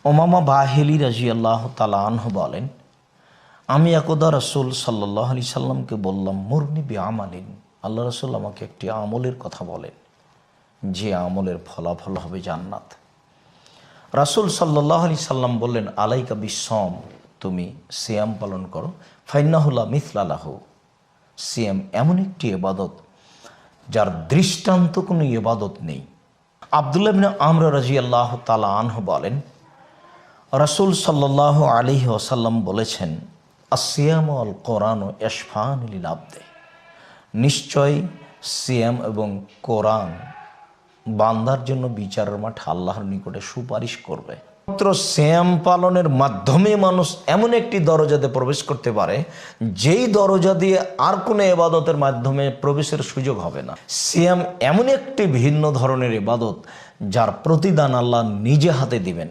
উমামা বাহিলি রাদিয়াল্লাহু তাআলা আনহু বলেন, আমি একদা রাসূল সাল্লাল্লাহু আলাইহি সাল্লামকে বললাম, মুরনি বিআমালিন, আল্লাহ রাসূল আমাকে একটি আমলের কথা বলেন যে আমলের ফলাফল হবে জান্নাত। রাসূল সাল্লাল্লাহু আলাইহি সাল্লাম বললেন, আলাইকা বিসসাম, তুমি সিয়াম পালন করো, ফাইন্নাহু লা মিসলা লাহু, সিয়াম এমন একটি ইবাদত যার দৃষ্টান্ত কোনো ইবাদত নেই। আব্দুল্লাহ ইবনে আমর রাদিয়াল্লাহু তাআলা আনহু বলেন, রাসূল সাল্লাল্লাহু আলাইহি ওয়াসাল্লাম বলেছেন, আসিয়াম ওয়াল কোরআন ইয়াশফান লিল আবদে, নিশ্চয় সিয়াম এবং কোরআন বান্দার জন্য বিচারের মাঠে আল্লাহর নিকটে সুপারিশ করবে। মাত্র সিয়াম পালনের মাধ্যমে মানুষ এমন একটি দরজাতে প্রবেশ করতে পারে যেই দরজা দিয়ে আর কোনো ইবাদতের মাধ্যমে প্রবেশের সুযোগ হবে না। সিয়াম এমন একটি ভিন্ন ধরনের ইবাদত যার প্রতিদান আল্লাহ নিজে হাতে দিবেন।